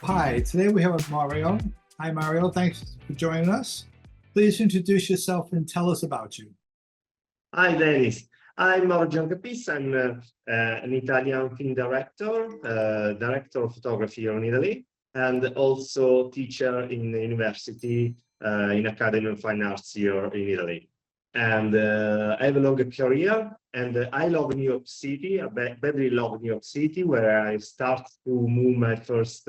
Hi, today we have Mario. Hi, Mario. Thanks for joining us. Please introduce yourself and tell us about you. Hi, Dennis. I'm Mauro Capece. I'm an Italian film director, director of photography here in Italy, and also teacher in the university in Academy of Fine Arts here in Italy. And I have a longer career, and I love New York City. I badly love New York City, where I start to move my first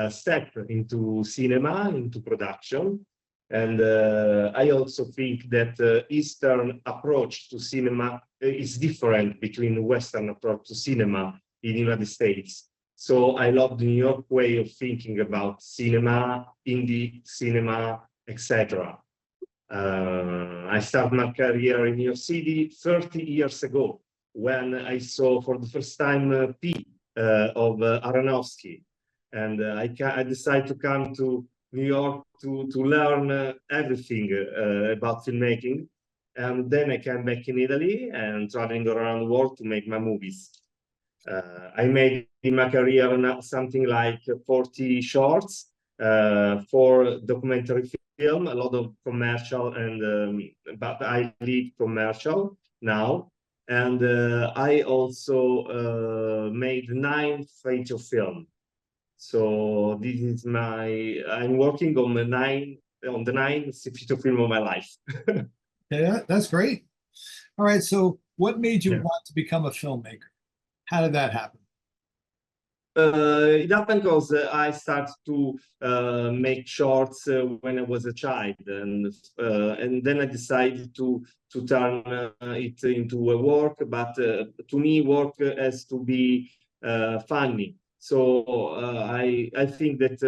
step into cinema, into production. And I also think that Eastern approach to cinema is different between Western approach to cinema in the United States. So I love the New York way of thinking about cinema, indie cinema, etc. I started my career in New York City 30 years ago when I saw for the first time P of Aronofsky. And I decided to come to New York to learn everything about filmmaking. And then I came back in Italy and traveling around the world to make my movies. I made in my career something like 40 shorts, 4 documentary film, a lot of commercial, and but I leave commercial now. And I also made 9 feature film. So this is I'm working on the 9 feature film of my life. Yeah, that's great. All right. So, what made you Yeah. want to become a filmmaker? How did that happen? It happened because I started to make shorts when I was a child, and then I decided to turn it into a work. But to me, work has to be funny. So I think that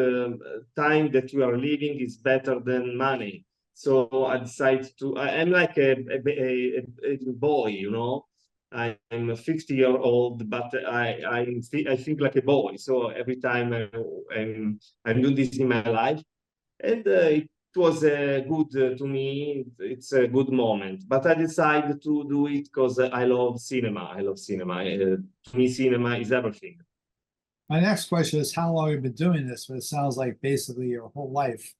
time that you are living is better than money. So I decided to. I'm like a boy, you know. I'm 50-year-old, but I think like a boy. So every time I'm doing this in my life, and it was good to me. It's a good moment. But I decided to do it because I love cinema. I love cinema. To me, cinema is everything. My next question is how long have you been doing this? But it sounds like basically your whole life.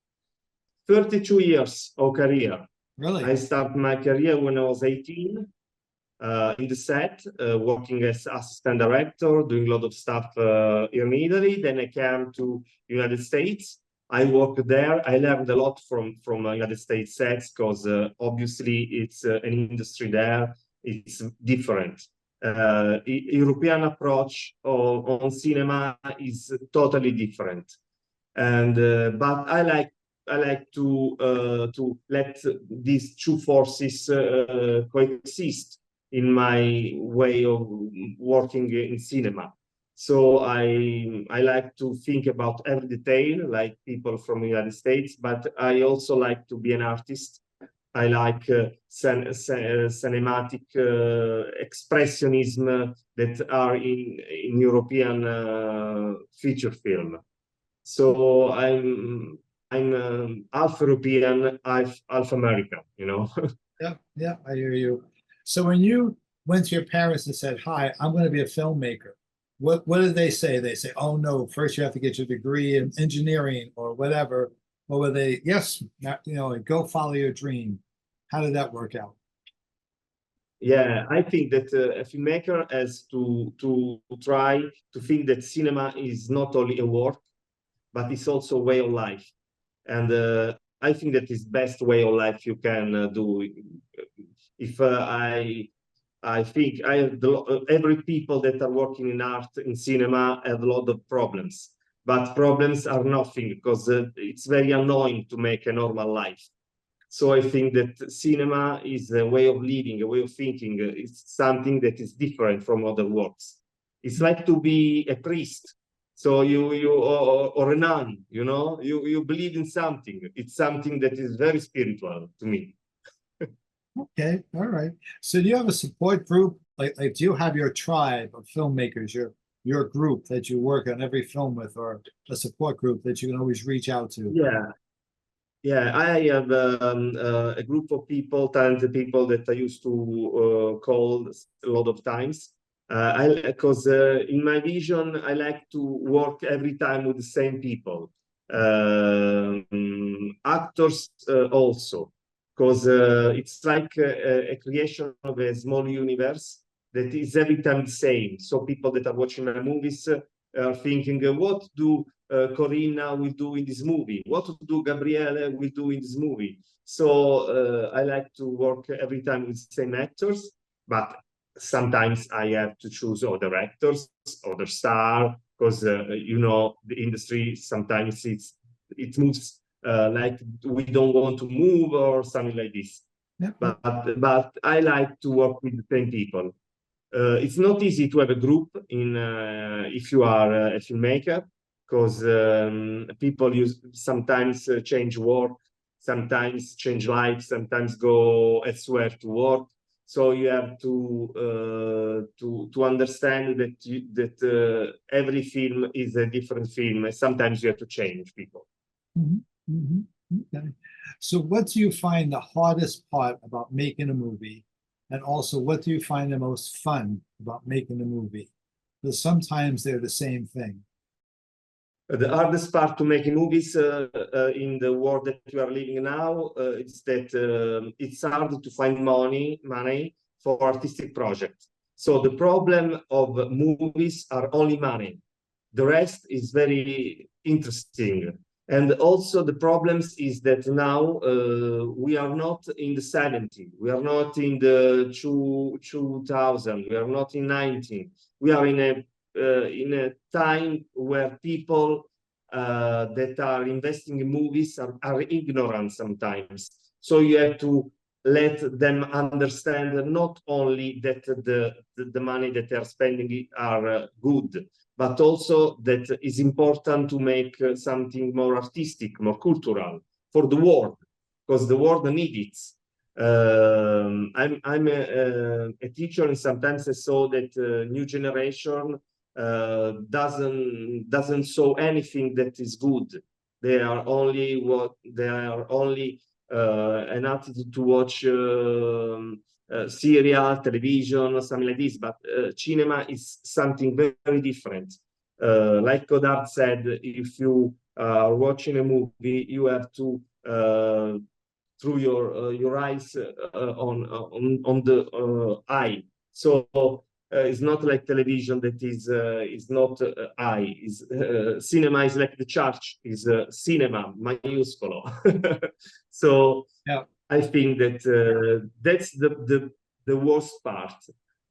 32 years of career. Really? I started my career when I was 18. In the set, working as assistant director, doing a lot of stuff here in Italy. Then I came to United States. I worked there. I learned a lot from United States sets because obviously it's an industry there. It's different. European approach on cinema is totally different. And but I like to let these two forces coexist in my way of working in cinema. So I like to think about every detail, like people from the United States, but I also like to be an artist. I like cinematic expressionism that are in European feature film. So I'm half European, half American, you know. Yeah, yeah, I hear you. So when you went to your parents and said, "Hi, I'm going to be a filmmaker," what did they say? They say, "Oh no, first you have to get your degree in engineering or whatever." Or were they, "Yes, go follow your dream"? How did that work out? Yeah, I think that a filmmaker has to try to think that cinema is not only a work, but it's also a way of life. And I think that is best way of life you can do. If I think every people that are working in art in cinema have a lot of problems, but problems are nothing because it's very annoying to make a normal life. So I think that cinema is a way of living, a way of thinking. It's something that is different from other works. It's like to be a priest. So or a nun, you know, you believe in something. It's something that is very spiritual to me. Okay, all right. So do you have a support group? Like do you have your tribe of filmmakers, your group that you work on every film with, or a support group that you can always reach out to? Yeah, yeah, I have a group of people, talented people that I used to call a lot of times. Because in my vision, I like to work every time with the same people. Actors also, because it's like a creation of a small universe that is every time the same. So people that are watching my movies are thinking, what do Corina will do in this movie? What do Gabriele will do in this movie? So I like to work every time with the same actors, but sometimes I have to choose other actors, other star, because you know the industry sometimes it moves like we don't want to move or something like this. Yep. But I like to work with the same people. It's not easy to have a group in if you are a filmmaker, because people sometimes change work, sometimes change life, sometimes go elsewhere to work. So you have to understand that every film is a different film. And sometimes you have to change people. Mhm, mhm. Okay. So what do you find the hardest part about making a movie? And also, what do you find the most fun about making a movie? Because sometimes they're the same thing. The hardest part to make movies in the world that we are living now is that it's hard to find money for artistic projects. So the problem of movies are only money. The rest is very interesting. And also the problems is that now we are not in the 70s, we are not in the 2000, we are not in 19. We are in a time where people that are investing in movies are ignorant sometimes. So you have to let them understand not only that the money that they are spending are good, but also that it's important to make something more artistic, more cultural for the world, because the world needs it. I'm a teacher, and sometimes I saw that new generation doesn't show anything that is good. They are only an attitude to watch serial, television, or something like this. But cinema is something very, very different. Like Godard said, if you are watching a movie, you have to through your eyes on the eye. So it's not like television that is not eye. Is cinema is like the church is cinema minuscolo. So Yeah. I think that that's the worst part.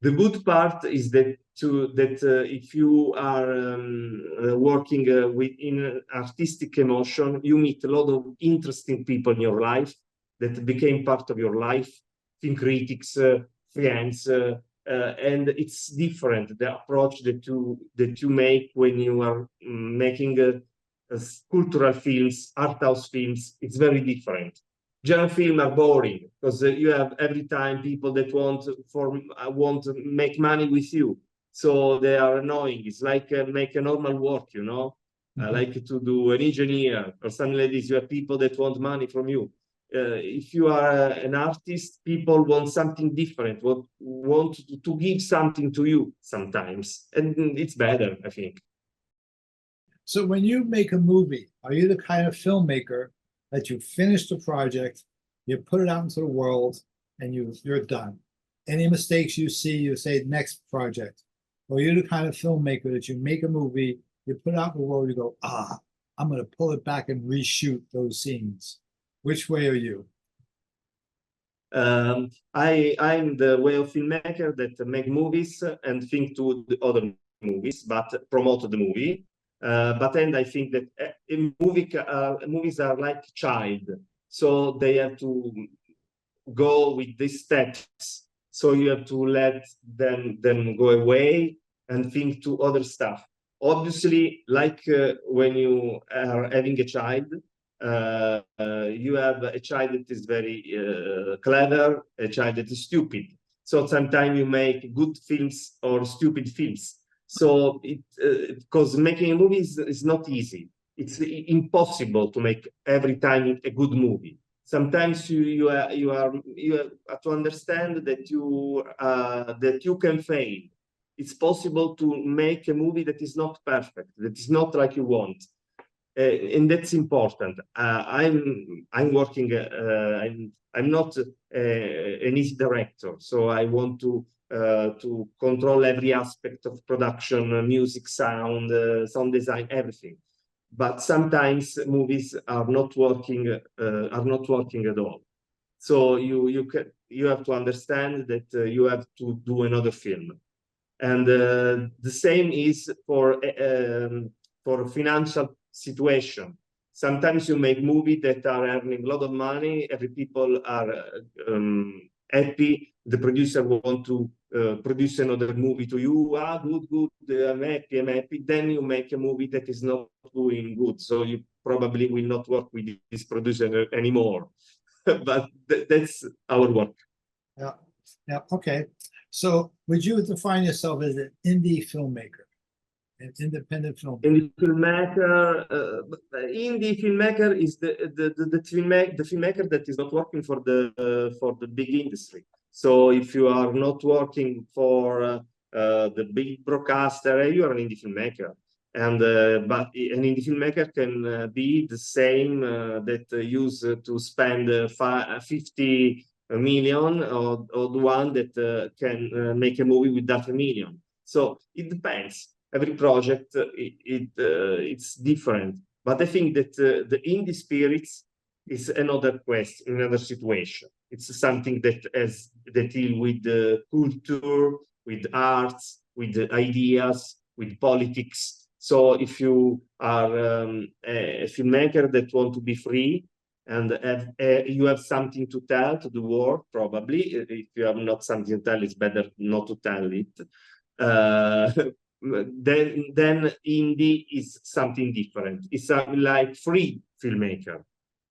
The good part is that if you are working within artistic emotion, you meet a lot of interesting people in your life that became part of your life, film critics, friends, and it's different, the approach that you make when you are making cultural films, art house films. It's very different. Genre film are boring because you have every time people that want to make money with you, so they are annoying. It's like make a normal work, you know. Like to do an engineer or something like this. You have people that want money from you. If you are an artist, people want something different, want to give something to you sometimes, and it's better, I think. So when you make a movie, are you the kind of filmmaker that you finish the project, you put it out into the world, and you're done? Any mistakes you see, you say next project. Or are you the kind of filmmaker that you make a movie, you put it out in the world, you go, I'm going to pull it back and reshoot those scenes. Which way are you? I'm the way of filmmaker that make movies and think to the other movies, but promote the movie. But then I think that movies are like child, so they have to go with these steps. So you have to let them go away and think to other stuff. Obviously, like when you are having a child, you have a child that is very clever, a child that is stupid. So sometimes you make good films or stupid films. So because making a movie is not easy. It's impossible to make every time a good movie. Sometimes you have to understand that you can fail. it's possible to make a movie that is not perfect, that is not like you want. And that's important. I'm working. I'm not an easy director, so I want to control every aspect of production, music, sound, sound design, everything. But sometimes movies are not working at all. So you have to understand that you have to do another film, and the same is for financial situation. Sometimes you make movies that are earning a lot of money, every people are happy. The producer want to produce another movie to you. Ah, good, good. I'm happy. I'm happy. Then you make a movie that is not doing good, so you probably will not work with this producer anymore. But that's our work. Yeah, yeah, okay. So would you define yourself as an indie filmmaker, an independent filmmaker? Indie filmmaker is the filmmaker that is not working for the big industry. So if you are not working for the big broadcaster, you are an indie filmmaker. And but an indie filmmaker can be the same that used to spend 50 million, or the one that can make a movie with that million. So it depends. Every project it's different, but I think that the indie spirits is another question, another situation. It's something that deal with culture, with arts, with ideas, with politics. So if you are a filmmaker that want to be free and you have something to tell to the world, probably if you have not something to tell, it's better not to tell it. Uh, then indie is something different. It's something like free filmmaker.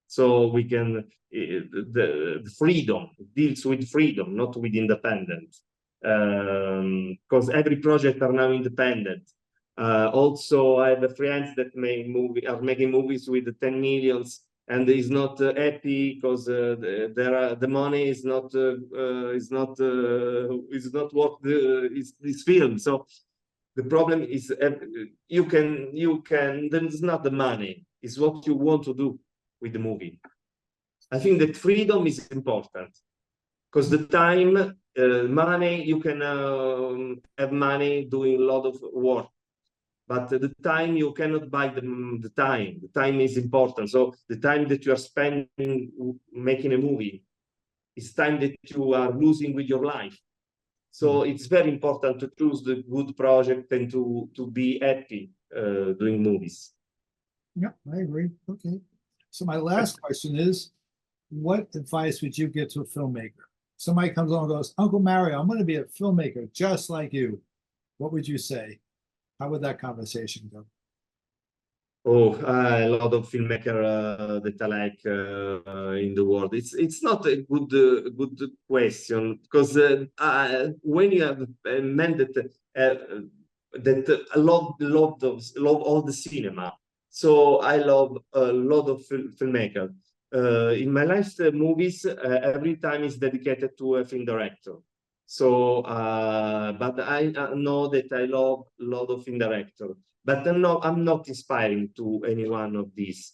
So we can the freedom deals with freedom, not with independent. Because every project are now independent. Also, I have friends that are making movies with 10 millions and is not happy because the money is not worth this film. So the problem is you can there's not the money, it's what you want to do with the movie. I think that freedom is important because the time, money, you can have money doing a lot of work, but the time you cannot buy the time. The time is important. So the time that you are spending making a movie is time that you are losing with your life. So it's very important to choose the good project and to be happy doing movies. Yeah, I agree. Okay. So my last question is, what advice would you give to a filmmaker? Somebody comes along and goes, Uncle Mario, I'm going to be a filmmaker just like you. What would you say? How would that conversation go? Oh, a lot of filmmaker that I like in the world. It's not a good question because when you have a man that love all the cinema, so I love a lot of filmmakers. In my last movies, every time is dedicated to a film director. So, but I know that I love a lot of film directors. But I'm not inspiring to any one of these.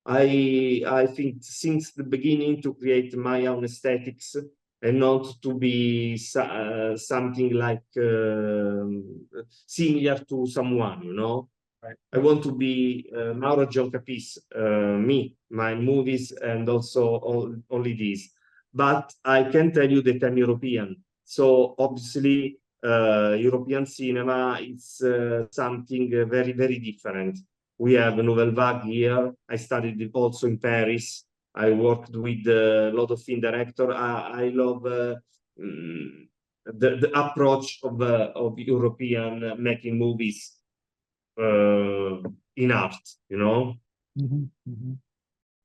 I think since the beginning to create my own aesthetics and not to be something like similar to someone, you know. Right. I want to be Mauro Capece, me, my movies, and also only these. But I can tell you that I'm European. So obviously, European cinema is something very, very different. We have Nouvelle Vague here. I studied also in Paris. I worked with a lot of film director. I love the approach of European making movies in art, you know. Mhm, mhm.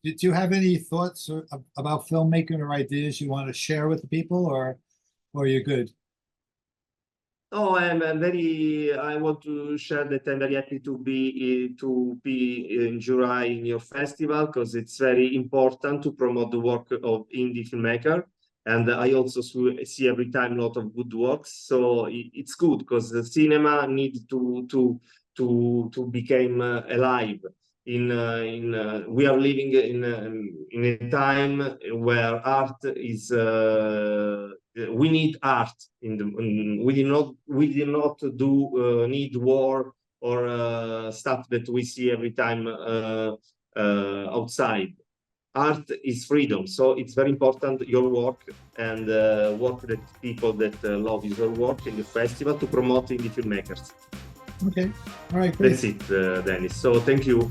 Do you have any thoughts about filmmaking or ideas you want to share with the people, or you're good? Oh, I'm very. I want to share that I'm very happy to be in July in your festival because it's very important to promote the work of indie filmmaker. And I also see every time a lot of good works. So it's good because the cinema needs to become alive. We are living in a time where art is we need art we do not need war or stuff that we see every time outside. Art is freedom, so it's very important your work and work that people that love your work in the festival to promote indie filmmakers. Okay, all right, great. That's it, Dennis. So thank you.